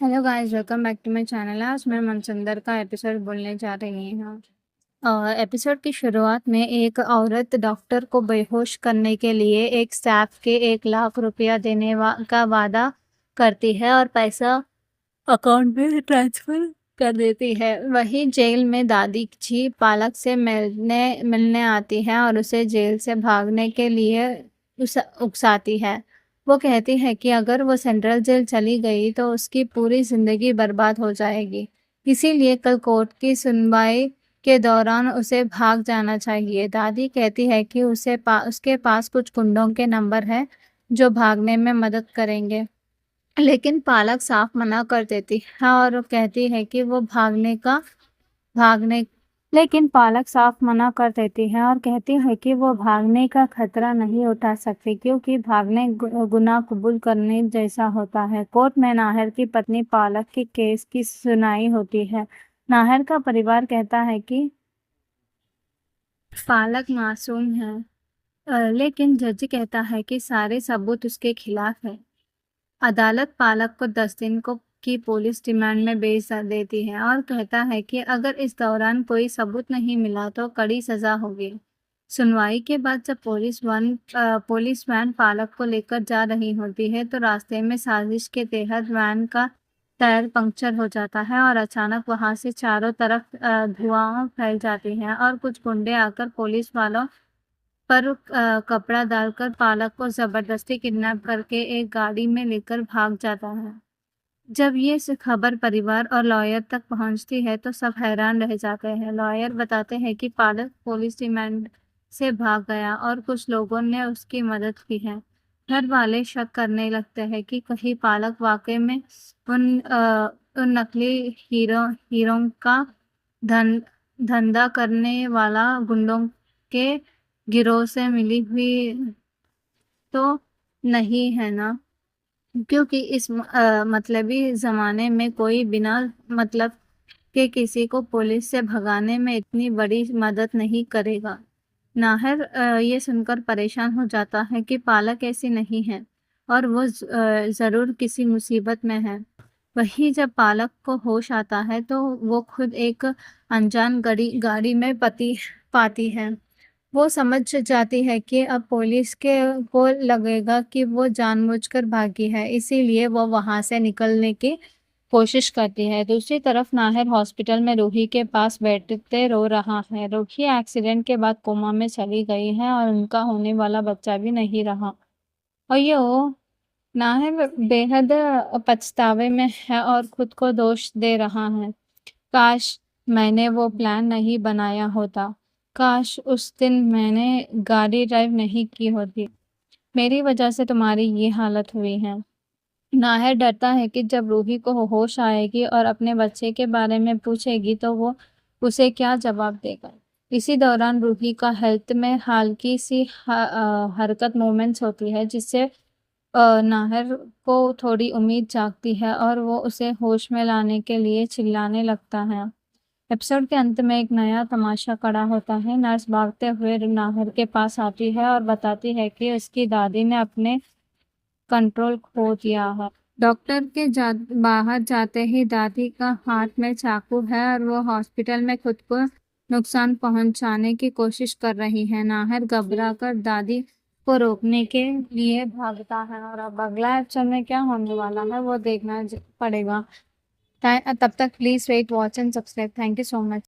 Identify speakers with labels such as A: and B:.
A: Hello guys, welcome back to my channel. आज मैं मनचंदर का एपिसोड बोलने जा रही हूँ। एपिसोड की शुरुआत में एक औरत डॉक्टर को बेहोश करने के लिए एक स्टाफ के 1 लाख रुपया देने का वादा करती है और पैसा अकाउंट में ट्रांसफर कर देती है। वहीं जेल में दादी जी पालक से मिलने आती है और उसे जेल से भागने के लिए उकसाती है। वो कहती है कि अगर वो सेंट्रल जेल चली गई तो उसकी पूरी जिंदगी बर्बाद हो जाएगी, इसीलिए कल कोर्ट की सुनवाई के दौरान उसे भाग जाना चाहिए। दादी कहती है कि उसके पास कुछ गुंडों के नंबर हैं जो भागने में मदद करेंगे, लेकिन पालक साफ मना कर देती है और कहती है कि वो भागने लेकिन पालक साफ मना कर देती है और कहती है कि वो भागने का खतरा नहीं उठा सकती, क्योंकि भागने गुनाह कबूल करने जैसा होता है। कोर्ट में नाहर की पत्नी पालक के केस की सुनाई होती है। नाहर का परिवार कहता है कि पालक मासूम है, लेकिन जज कहता है कि सारे सबूत उसके खिलाफ है। अदालत पालक को 10 दिन की पुलिस रिमांड में भेज देती है और कहता है कि अगर इस दौरान कोई सबूत नहीं मिला तो कड़ी सजा होगी। सुनवाई के बाद जब पुलिस वैन पालक को लेकर जा रही होती है तो रास्ते में साजिश के तहत वैन का टायर पंक्चर हो जाता है और अचानक वहां से चारों तरफ धुआं फैल जाती है और कुछ गुंडे आकर पुलिस वालों पर कपड़ा डालकर पालक को जबरदस्ती किडनैप करके एक गाड़ी में लेकर भाग जाता है। जब ये खबर परिवार और लॉयर तक पहुंचती है तो सब हैरान रह जाते हैं। लॉयर बताते हैं कि पालक पुलिस रिमांड से भाग गया और कुछ लोगों ने उसकी मदद की है। घर वाले शक करने लगते हैं कि कहीं पालक वाकई में उन नकली हीरो का धन धंधा करने वाला गुंडों के गिरोह से मिली हुई तो नहीं है ना, क्योंकि इस मतलबी ज़माने में कोई बिना मतलब के किसी को पुलिस से भगाने में इतनी बड़ी मदद नहीं करेगा। नाहर ये सुनकर परेशान हो जाता है कि पालक ऐसी नहीं है और वो ज़रूर किसी मुसीबत में है। वहीं जब पालक को होश आता है तो वो खुद एक अनजान गाड़ी में पति पाती है। वो समझ जाती है कि अब पुलिस के को लगेगा कि वो जानबूझकर भागी है, इसीलिए वो वहां से निकलने की कोशिश करती है। दूसरी तरफ नाहिर हॉस्पिटल में रूही के पास बैठते रो रहा है। रूही एक्सीडेंट के बाद कोमा में चली गई है और उनका होने वाला बच्चा भी नहीं रहा। और नाहिर बेहद पछतावे में है और खुद को दोष दे रहा है। काश मैंने वो प्लान नहीं बनाया होता, काश उस दिन मैंने गाड़ी ड्राइव नहीं की होती, मेरी वजह से तुम्हारी ये हालत हुई है। नाहिर डरता है कि जब रूही को होश आएगी और अपने बच्चे के बारे में पूछेगी तो वो उसे क्या जवाब देगा। इसी दौरान रूही का हेल्थ में हल्की सी हरकत मूवमेंट्स होती है, जिससे नाहिर को थोड़ी उम्मीद जागती है और वो उसे होश में लाने के लिए चिल्लाने लगता है। एपिसोड के अंत में एक नया तमाशा खड़ा होता है। नर्स भागते हुए नाहिर के पास आती है और बताती है कि उसकी दादी ने अपने कंट्रोल खो दिया है। डॉक्टर के बाहर जाते ही दादी का हाथ में चाकू है और वो हॉस्पिटल में खुद को नुकसान पहुंचाने की कोशिश कर रही है। नाहिर घबरा कर दादी को रोकने के लिए भागता है और अब अगला एपिसोड में क्या होने वाला है वो देखना पड़ेगा। तब तक please wait, watch and subscribe. Thank you so much.